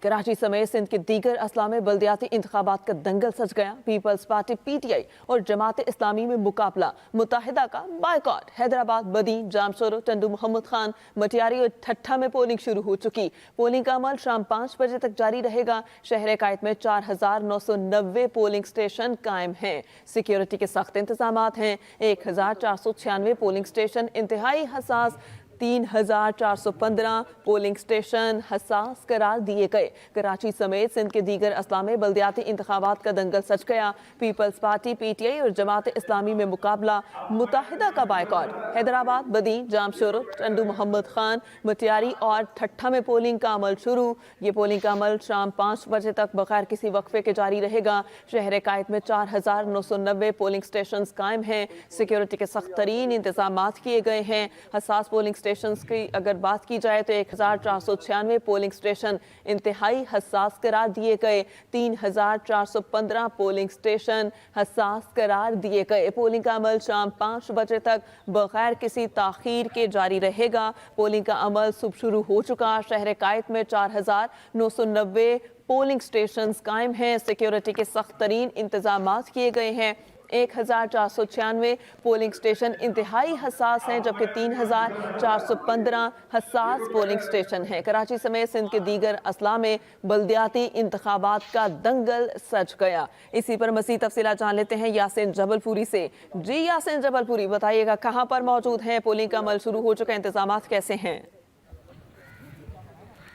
कराची समेत सिंध के दीगर अजला में बल्दियाती इंतखाबात का दंगल सज गया। पीपल्स पार्टी PTI और जमात इस्लामी में मुकाबला, मुत्तहिदा का बायकॉट। हैदराबाद, बदी, जामशोरो, टंडू मोहम्मद खान, मटियारी और ठट्ठा में पोलिंग शुरू हो चुकी। पोलिंग का अमल शाम 5 बजे तक जारी रहेगा। शहर कायद में 4990 पोलिंग स्टेशन कायम हैं। सिक्योरिटी के सख्त इंतजामात हैं। 1496 पोलिंग स्टेशन इंतहाई हसास, 3415 पोलिंग स्टेशन हसास करार दिए गए। कराची समेत सिंध के दीगर अजला में बल्दियाती इंतखाबात का दंगल सज गया। पीपल्स पार्टी PTI और जमात इस्लामी में मुकाबला, मुत्तहिदा का बायकॉट। हैदराबाद, बदी, जामशोरो, टंडू मोहम्मद खान, मटियारी और ठट्ठा में पोलिंग का अमल शुरू। ये पोलिंग का अमल शाम 5 बजे तक बगैर किसी वक्फे के जारी रहेगा। शहर कायद में 4990 पोलिंग स्टेशन कायम हैं। सिक्योरिटी के सख्त तरीन इंतजाम किए गए हैं। हसास पोलिंग स्टेशन की अगर बात की जाए तो 1496 पोलिंग स्टेशन इंतहाई हसास करार दिए गए। 3415 पोलिंग स्टेशन हसास करार दिए गए। पोलिंग का अमल शाम 5 बजे तक बगैर किसी ताखीर के जारी रहेगा। पोलिंग का अमल सुबह शुरू हो चुका। शहर कायद में 4990 पोलिंग स्टेशन कायम हैं। सिक्योरिटी के सख्त तरीन इंतजाम किए गए हैं। 1496 पोलिंग स्टेशन इंतहाई हसास हैं, जबकि 3415 हसास पोलिंग स्टेशन हैं। कराची समेत सिंध के दीगर अजला में बल्दियाती इंतखाबात का दंगल सज गया। इसी पर मज़ीद तफसीलात जान लेते हैं यासिन जबलपुरी से। जी यासिन जबलपुरी, बताइएगा कहाँ पर मौजूद हैं? पोलिंग का अमल शुरू हो चुका है, इंतजामात कैसे हैं?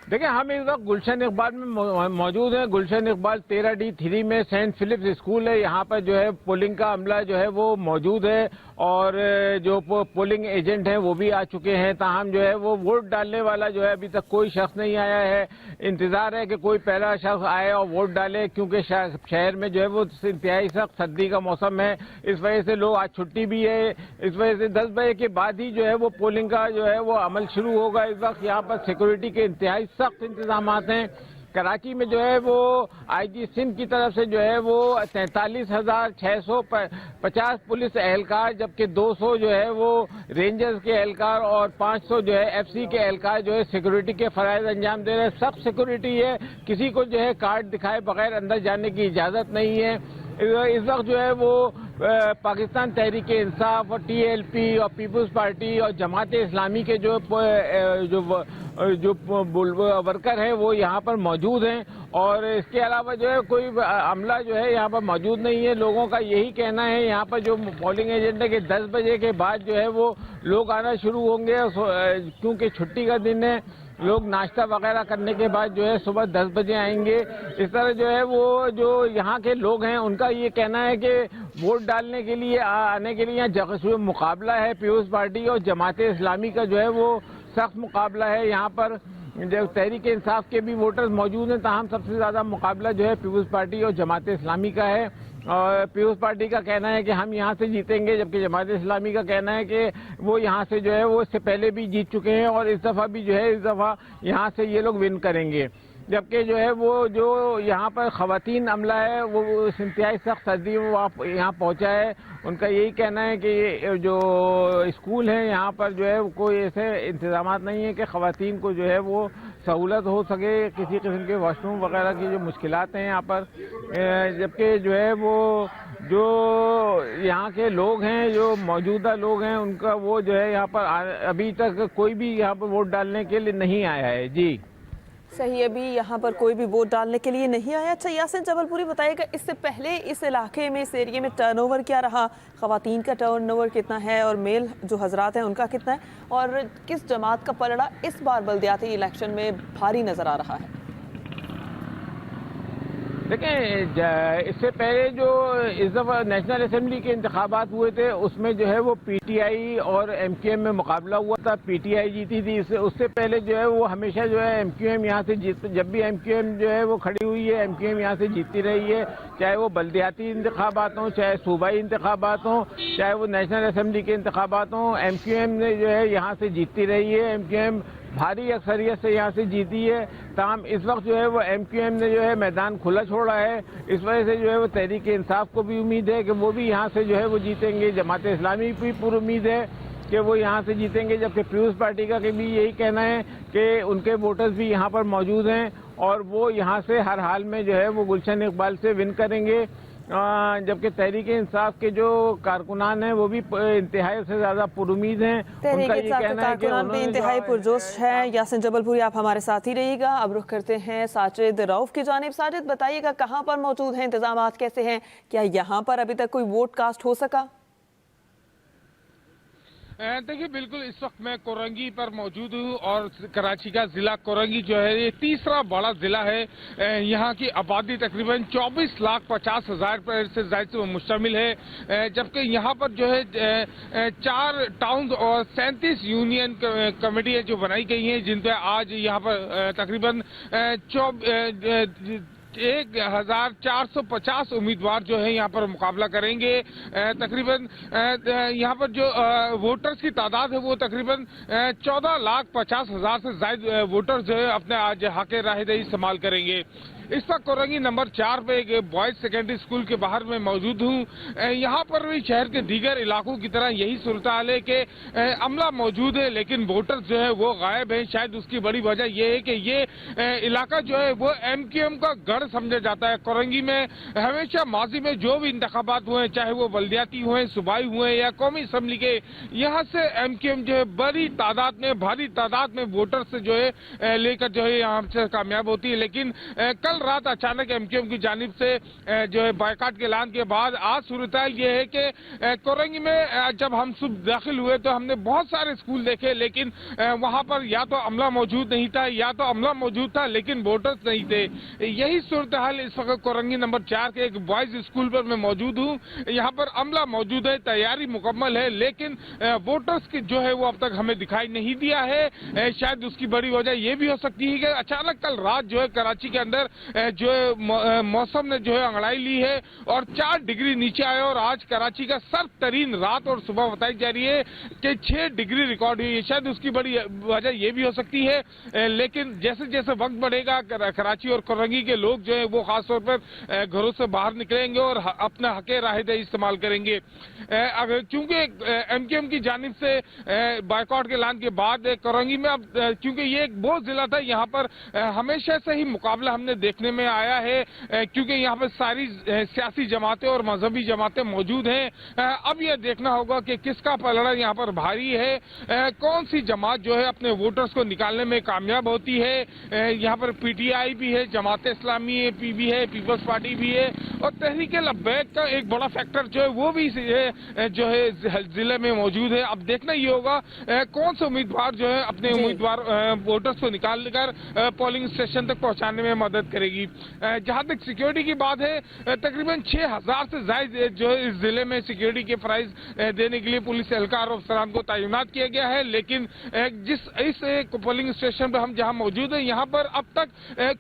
देखिए, हम इस वक्त गुलशन इकबाल में मौजूद हैं। गुलशन इकबाल 13D3 में सेंट फिलिप्स स्कूल है। यहाँ पर जो है पोलिंग का अमला जो है वो मौजूद है और जो पोलिंग एजेंट हैं वो भी आ चुके हैं। ताहम जो है वो वोट डालने वाला जो है अभी तक कोई शख्स नहीं आया है। इंतजार है कि कोई पहला शख्स आए और वोट डाले, क्योंकि शहर में जो है वो इंतहाई सख्त सर्दी का मौसम है। इस वजह से लोग आज छुट्टी भी है। इस वजह से 10 बजे के बाद ही जो है वो पोलिंग का जो है वो अमल शुरू होगा। इस वक्त यहाँ पर सिक्योरिटी के इंतहाई सख्त इंतजामात हैं। कराची में जो है वो IG सिंध की तरफ से जो है वो 43,650 पुलिस एहलकार, जबकि 200 जो है वो रेंजर्स के एहलकार और 500 जो है FC के एहलकार जो है सिक्योरिटी के फराइज अंजाम दे रहे हैं। सब सिक्योरिटी है, किसी को जो है कार्ड दिखाए बगैर अंदर जाने की इजाज़त नहीं है। इस वक्त जो है वो पाकिस्तान तहरीक इंसाफ और TLP और पीपल्स पार्टी और जमात इस्लामी के जो वर्कर हैं वो यहाँ पर मौजूद हैं और इसके अलावा जो है कोई अमला जो है यहाँ पर मौजूद नहीं है। लोगों का यही कहना है यहाँ पर जो पोलिंग एजेंट है कि 10 बजे के बाद जो है वो लोग आना शुरू होंगे, क्योंकि छुट्टी का दिन है। लोग नाश्ता वगैरह करने के बाद जो है सुबह 10 बजे आएंगे। इस तरह जो है वो जो यहाँ के लोग हैं उनका ये कहना है कि वोट डालने के लिए आने के लिए यहाँ मुकाबला है। पीपल्स पार्टी और जमात इस्लामी का जो है वो सख्त मुकाबला है। यहाँ पर जो तहरीक इंसाफ के भी वोटर्स मौजूद हैं, ताहम सबसे ज़्यादा मुकाबला जो है पीपल्स पार्टी और जमात इस्लामी का है। और पीपल्स पार्टी का कहना है कि हम यहाँ से जीतेंगे, जबकि जमात इस्लामी का कहना है कि वो यहाँ से जो है वो इससे पहले भी जीत चुके हैं और इस दफ़ा भी जो है इस दफ़ा यहाँ से ये लोग विन करेंगे। जबकि जो है वो जो यहाँ पर ख़वातीन अमला है वो इंतहाई सख्त सर्दी में यहाँ पहुँचा है। उनका यही कहना है कि जो स्कूल हैं यहाँ पर जो है कोई ऐसे इंतजामात नहीं है कि ख़वातीन को जो है वो सहूलत हो सके, किसी किस्म के वॉशरूम वगैरह की जो मुश्किलात हैं यहाँ पर। जबकि जो है वो जो यहाँ के लोग हैं, जो मौजूदा लोग हैं, उनका वो जो है यहाँ पर अभी तक कोई भी यहाँ पर वोट डालने के लिए नहीं आया है। जी सही, अभी यहाँ पर कोई भी वोट डालने के लिए नहीं आया। अच्छा यासिन जबलपुरी, बताइएगा इससे पहले इस इलाके में, इस एरिया में टर्नओवर क्या रहा? ख़वातीन का टर्नओवर कितना है और मेल जो हजरात हैं उनका कितना है, और किस जमात का पलड़ा इस बार बल्दियाती इलेक्शन में भारी नज़र आ रहा है? देखें, इससे पहले जो इस दफ़ा नेशनल असेंबली के इंतखाबात हुए थे उसमें जो है वो PTI और MQM में मुकाबला हुआ था। PTI जीती थी। उससे पहले जो है वो हमेशा जो है MQM यहाँ से जब भी MQM जो है वो खड़ी हुई है, MQM यहाँ से जीतती रही है। चाहे वो बल्दियाती इंतखाबात हों, चाहे सूबाई इंतखाबात हों, चाहे वो नेशनल असेंबली के इंतखाबात हों, MQM ने जो है यहाँ से जीतती रही है। MQM भारी अक्सरियत से यहाँ से जीती है। ताहम इस वक्त जो है वो MQM ने जो है मैदान खुला छोड़ा है। इस वजह से जो है वो तहरीक इंसाफ को भी उम्मीद है कि वो भी यहाँ से जो है वो जीतेंगे। जमात इस्लामी की पूरी उम्मीद है कि वो यहाँ से जीतेंगे, जबकि पीपल्स पार्टी का भी यही कहना है कि उनके वोटर्स भी यहाँ पर मौजूद हैं اور وہ یہاں سے ہر حال میں جو ہے وہ گلشن اقبال سے ون کریں گے، جبکہ تحریک انصاف کے جو کارکنان ہیں وہ بھی انتہائی سے زیادہ پر امید ہیں۔ تحریک انصاف کے کارکنان بھی انتہائی پرجوش ہے۔ یاسین جبل پوری، آپ ہمارے ساتھ ہی رہیے گا۔ اب رخ کرتے ہیں ساجد رؤف کی جانب۔ ساجد بتائیے گا کہاں پر موجود ہیں، انتظامات کیسے ہیں، کیا یہاں پر ابھی تک کوئی ووٹ کاسٹ ہو سکا؟ دیکھیے بالکل اس وقت میں کورنگی پر موجود ہوں، اور کراچی کا ضلع کورنگی جو ہے یہ تیسرا بڑا ضلع ہے۔ یہاں کی آبادی تقریباً 24,50,000 سے زائد سے مشتمل ہے، جبکہ یہاں پر جو ہے 4 ٹاؤن اور 37 یونین کمیٹیاں جو بنائی گئی ہیں، جن پہ آج یہاں پر تقریباً 1,450 امیدوار جو ہے یہاں پر مقابلہ کریں گے۔ تقریباً یہاں پر جو ووٹرز کی تعداد ہے وہ تقریباً 14,50,000 سے زائد ووٹر جو ہے اپنے آج حق رائے دہی استعمال کریں گے۔ اس وقت کورنگی نمبر 4 پہ ایک بوائز سیکنڈری اسکول کے باہر میں موجود ہوں۔ یہاں پر بھی شہر کے دیگر علاقوں کی طرح یہی صورتحال ہے کہ عملہ موجود ہے لیکن ووٹر جو ہے وہ غائب ہیں۔ شاید اس کی بڑی وجہ یہ ہے کہ یہ علاقہ جو ہے وہ MQM کا گڑھ سمجھا جاتا ہے۔ کورنگی میں ہمیشہ ماضی میں جو بھی انتخابات ہوئے، چاہے وہ بلدیاتی ہوئے، صوبائی ہوئے یا قومی اسمبلی کے، یہاں سے MQM جو ہے بڑی تعداد میں، بھاری تعداد میں ووٹر سے جو ہے لے کر جو ہے یہاں سے کامیاب ہوتی ہے۔ لیکن کل رات اچانک MQM کی جانب سے جو ہے بائیکاٹ کے اعلان کے بعد آج صورتحال یہ ہے کہ کورنگی میں جب ہم صبح داخل ہوئے تو ہم نے بہت سارے اسکول دیکھے، لیکن وہاں پر یا تو عملہ موجود نہیں تھا یا تو عملہ موجود تھا لیکن ووٹرز نہیں تھے۔ یہی صورتحال اس وقت کورنگی نمبر 4 کے ایک بوائز اسکول پر میں موجود ہوں۔ یہاں پر عملہ موجود ہے، تیاری مکمل ہے، لیکن ووٹرز کی جو ہے وہ اب تک ہمیں دکھائی نہیں دیا ہے۔ شاید اس کی بڑی وجہ یہ بھی ہو سکتی ہے کہ اچانک کل رات جو ہے کراچی کے اندر جو موسم نے جو ہے انگڑائی لی ہے اور 4 ڈگری نیچے آئے، اور آج کراچی کا سرد ترین رات اور صبح بتائی جا رہی ہے کہ 6 ڈگری ریکارڈ ہوئی ہے۔ شاید اس کی بڑی وجہ یہ بھی ہو سکتی ہے، لیکن جیسے جیسے وقت بڑھے گا کراچی اور کورنگی کے لوگ جو ہیں وہ خاص طور پر گھروں سے باہر نکلیں گے اور اپنا حق رائے دہی استعمال کریں گے۔ چونکہ MQM کی جانب سے بائیکاٹ کے اعلان کے بعد کورنگی میں اب چونکہ یہ ایک وہ ضلع تھا، یہاں پر ہمیشہ سے ہی مقابلہ ہم نے دیکھنے میں آیا ہے، کیونکہ یہاں پر ساری سیاسی جماعتیں اور مذہبی جماعتیں موجود ہیں۔ اب یہ دیکھنا ہوگا کہ کس کا پلڑا یہاں پر بھاری ہے، کون سی جماعت جو ہے اپنے ووٹرز کو نکالنے میں کامیاب ہوتی ہے۔ یہاں پر PTI بھی ہے، جماعت اسلامی بھی ہے، پیپلز پارٹی بھی ہے، اور تحریک لبیک کا ایک بڑا فیکٹر جو ہے وہ بھی جو ہے ضلع میں موجود ہے۔ اب دیکھنا یہ ہوگا کون سے امیدوار جو ہے اپنے امیدوار ووٹرز کو نکال کر پولنگ اسٹیشن تک پہنچانے میں مدد کرے گی۔ جہاں تک سیکیورٹی کی بات ہے، تقریباً 6,000 سے زائد جو اس ضلع میں سیکیورٹی کے فرائض دینے کے لیے پولیس اہلکار اور افسران کو تعینات کیا گیا ہے، لیکن اس پولنگ اسٹیشن پر ہم جہاں موجود ہیں یہاں پر اب تک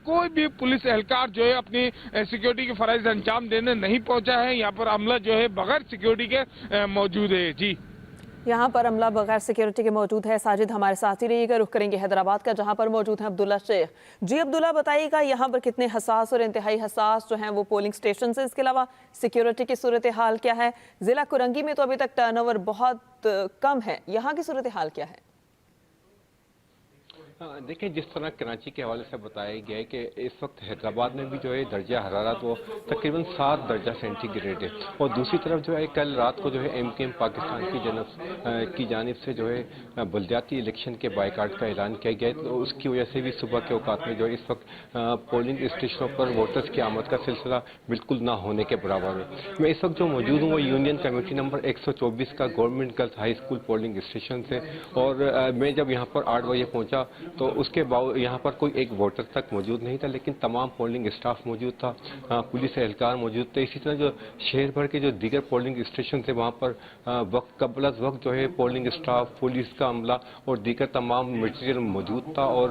کوئی بھی پولیس اہلکار جو ہے اپنی سیکیورٹی کے فرائض انجام دینے نہیں پہنچا ہے۔ یہاں پر عملہ جو ہے بغیر سیکیورٹی کے موجود ہے۔ جی، یہاں پر عملہ بغیر سیکیورٹی کے موجود ہے۔ ساجد ہمارے ساتھ ہی رہیے گا۔ رخ کریں گے حیدرآباد کا، جہاں پر موجود ہیں عبداللہ شیخ۔ جی عبداللہ، بتائیے گا یہاں پر کتنے حساس اور انتہائی حساس جو ہیں وہ پولنگ سٹیشن سے، اس کے علاوہ سیکیورٹی کی صورتحال کیا ہے؟ ضلع کورنگی میں تو ابھی تک ٹرن اوور بہت کم ہے، یہاں کی صورتحال کیا ہے؟ دیکھیں، جس طرح کراچی کے حوالے سے بتایا گیا ہے کہ اس وقت حیدرآباد میں بھی جو ہے درجہ حرارت وہ تقریباً 7 درجہ سینٹی گریڈ ہے، اور دوسری طرف جو ہے کل رات کو جو ہے MQM پاکستان کی جانب سے جو ہے بلدیاتی الیکشن کے بائیکاٹ کا اعلان کیا گیا ہے، تو اس کی وجہ سے بھی صبح کے اوقات میں جو ہے اس وقت پولنگ اسٹیشنوں پر ووٹرز کی آمد کا سلسلہ بالکل نہ ہونے کے برابر ہے۔ میں اس وقت جو موجود ہوں وہ یونین کمیٹی نمبر 124 کا government girls high school polling station سے، اور میں جب یہاں پر 8 بجے پہنچا تو اس کے باوجود یہاں پر کوئی ایک ووٹر تک موجود نہیں تھا، لیکن تمام پولنگ اسٹاف موجود تھا، پولیس اہلکار موجود تھے۔ اسی طرح جو شہر بھر کے جو دیگر پولنگ اسٹیشن تھے وہاں پر قبل از وقت جو ہے پولنگ اسٹاف، پولیس کا عملہ اور دیگر تمام مٹیریل موجود تھا، اور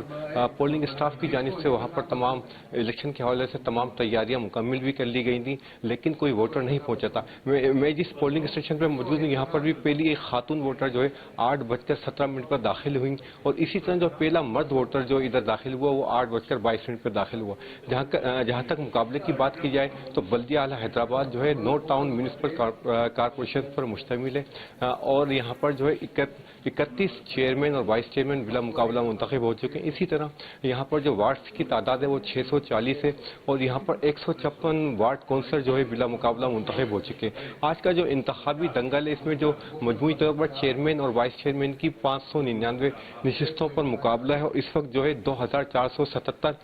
پولنگ اسٹاف کی جانب سے وہاں پر تمام الیکشن کے حوالے سے تمام تیاریاں مکمل بھی کر لی گئی تھیں، لیکن کوئی ووٹر نہیں پہنچا تھا۔ میں جس پولنگ اسٹیشن پر موجود ہوں یہاں پر بھی پہلی ایک خاتون ووٹر جو ہے 8:17 پر داخل ہوئیں، اور اسی طرح جو پہلا मर्द वोटर जो इधर दाखिल हुआ वो 8:22 पर दाखिल हुआ। जहाँ तक मुकाबले की बात की जाए तो बल्दिया आला हैदराबाद जो है 9 टाउन म्यूनिसिपल कारपोरेशन पर मुश्तमिल है और यहाँ पर जो है 31 चेयरमैन और वाइस चेयरमैन बिला मुकाबला मुंतखब हो चुके हैं। इसी तरह यहाँ पर जो वार्ड्स की तादाद है वो 640 है और यहाँ पर 156 वार्ड कौंसलर जो है बिला मुकाबला मुंतखब हो चुके हैं। आज का जो इंतखाबी दंगल है इसमें जो मजमूई तौर पर चेयरमैन और वाइस चेयरमैन की 599 नशिस्तों पर मुकाबला है और इस वक्त जो है 2477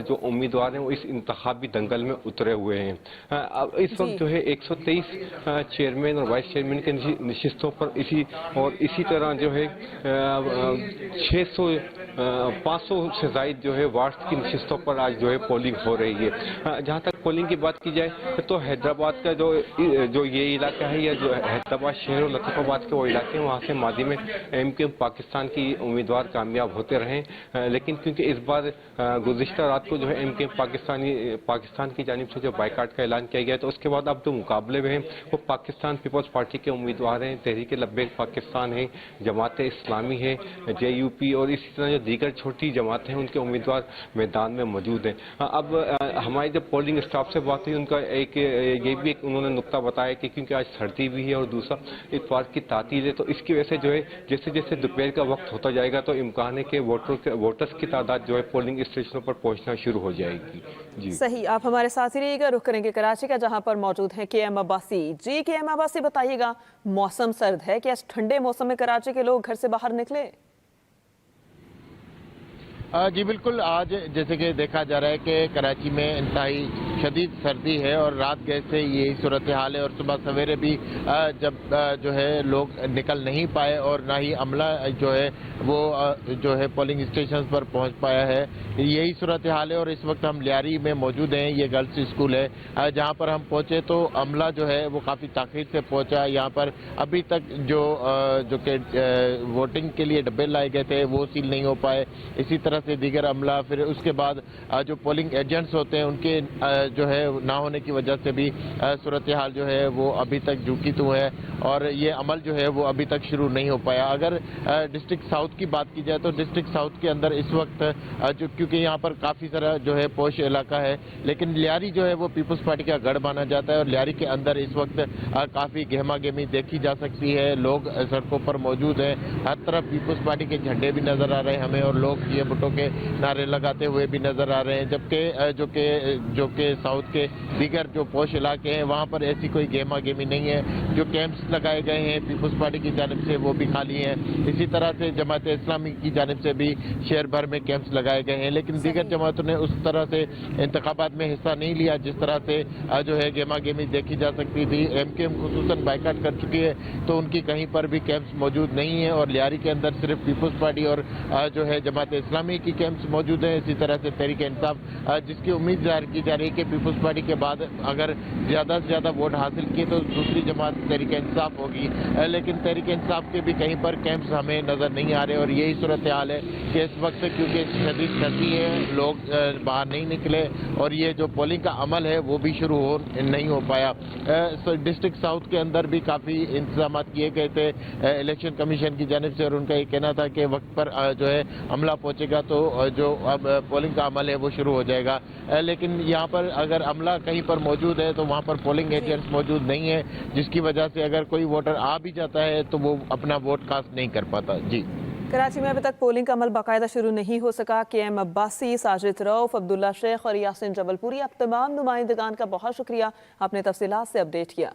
जो उम्मीदवार हैं वो इस इंतखाबी दंगल में उतरे हुए हैं। अब इस वक्त जो है 123 चेयरमैन और वाइस चेयरमैन के नशिस्तों पर इसी तरह जो है 500 से ज़ायद जो है वार्ड्स की नशिस्तों पर आज जो है पोलिंग हो रही है। जहाँ तक पोलिंग की बात की जाए तो हैदराबाद का जो ये इलाका है या जो हैदराबाद शहर और लतीफ़ाबाद के वो इलाके हैं वहाँ से मादी में MKM पाकिस्तान की उम्मीदवार कामयाब होते रहे, लेकिन क्योंकि इस बार गुज़िश्ता रात को जो है MKM पाकिस्तान की जानिब से जो बाइकाट का ऐलान किया गया तो उसके बाद अब जो मुकाबले में हैं वो पाकिस्तान पीपल्स पार्टी के उम्मीदवार हैं, तहरीक लब्बैक पाकिस्तान है, जमात इस्लामी है, JUP और इसी तरह जो दीगर छोटी जमातें हैं उनके उम्मीदवार मैदान में मौजूद हैं। अब हमारी जब पोलिंग स्टाफ से बात हुई उनका ये भी उन्होंने नुक्ता बताया कि क्योंकि आज सर्दी भी है और दूसरा इतवार की तातील है तो इसकी वजह से जो है जैसे जैसे दोपहर का वक्त होता जाएगा तो इम्कान है कि वोटर्स की तादाद जो है पोलिंग स्टेशनों पर पहुंचना शुरू हो जाएगी। जी सही, आप हमारे साथ ही रहिएगा। रुख करेंगे कराची का जहां पर मौजूद हैं KM अब्बासी। जी KM अब्बासी, बताइएगा, मौसम सर्द है, क्या इस ठंडे मौसम में कराची के लोग घर से बाहर निकले? जी बिल्कुल, आज जैसे कि देखा जा रहा है कि कराची में इंतहाई शदीद सर्दी है और रात गए से यही सूरत हाल है और सुबह सवेरे भी जब जो है लोग निकल नहीं पाए और ना ही अमला जो है वो जो है पोलिंग स्टेशन पर पहुंच पाया है, यही सूरत हाल है। और इस वक्त हम लियारी में मौजूद हैं, ये गर्ल्स स्कूल है जहां पर हम पहुंचे तो अमला जो है वो काफ़ी ताख़ीर से पहुंचा। यहाँ पर अभी तक जो कि वोटिंग के लिए डब्बे लाए गए थे वो सील नहीं हो पाए, इसी तरह से दीगर अमला, फिर उसके बाद जो पोलिंग एजेंट्स होते हैं उनके जो है ना होने की वजह से भी सूरत हाल जो है वो अभी तक झुकी तो है और ये अमल जो है वो अभी तक शुरू नहीं हो पाया। अगर डिस्ट्रिक्ट साउथ की बात की जाए तो डिस्ट्रिक्ट साउथ के अंदर इस वक्त जो क्योंकि यहाँ पर काफ़ी सारा जो है पोश इलाका है, लेकिन लियारी जो है वो पीपल्स पार्टी का गढ़ माना जाता है और लियारी के अंदर इस वक्त काफ़ी गहमा गहमी देखी जा सकती है। लोग सड़कों पर मौजूद हैं, हर तरफ पीपल्स पार्टी के झंडे भी नज़र आ रहे हैं हमें और लोग ये भुट्टो के नारे लगाते हुए भी नजर आ रहे हैं। जबकि जो कि साउथ के दीगर जो पोश इलाके हैं वहाँ पर ऐसी कोई गेमा गेमी नहीं है। जो कैंप्स लगाए गए हैं पीपल्स पार्टी की जानिब से वो भी खाली हैं, इसी तरह से जमात इस्लामी की जानिब से भी शहर भर में कैंप्स लगाए गए हैं, लेकिन दीगर जमातों ने उस तरह से इंतखाबात में हिस्सा नहीं लिया जिस तरह से जो है गेमा गेमी देखी जा सकती थी। MKM खुसूसन बाइकाट कर चुकी है तो उनकी कहीं पर भी कैंप्स मौजूद नहीं है और लियारी के अंदर सिर्फ पीपल्स पार्टी और जो है जमात इस्लामी की कैंप्स मौजूद है। इसी तरह से तहरीक इंसाफ जिसकी उम्मीद जाहिर की जा रही है कि पीपल्स पार्टी के बाद अगर ज़्यादा से ज़्यादा वोट हासिल किए तो दूसरी जमात तहरीक इंसाफ होगी, लेकिन तहरीक इंसाफ के भी कहीं पर कैंप्स हमें नज़र नहीं आ रहे और यही सूरत हाल है कि इस वक्त क्योंकि शदीद सर्दी है लोग बाहर नहीं निकले और ये जो पोलिंग का अमल है वो भी शुरू नहीं हो पाया। डिस्ट्रिक्ट साउथ के अंदर भी काफ़ी इंतजाम किए गए थे इलेक्शन कमीशन की जानिब से और उनका ये कहना था कि वक्त पर जो है अमला पहुँचेगा तो जो अब पोलिंग का अमल है वो शुरू हो जाएगा, लेकिन यहाँ पर अगर अमला कहीं पर मौजूद है तो वहाँ पर पोलिंग एजेंट्स मौजूद नहीं है, जिसकी वजह से अगर कोई वोटर आ भी जाता है तो वो अपना वोट कास्ट नहीं कर पाता। जी, कराची में अभी तक पोलिंग का अमल बाकायदा शुरू नहीं हो सका। KM अब्बासी, साजिद रऊफ, अब्दुल्ला शेख और यासिन जबलपुरी, आप तमाम नुमाइंदगान का बहुत शुक्रिया, आपने तफसीलात से अपडेट किया।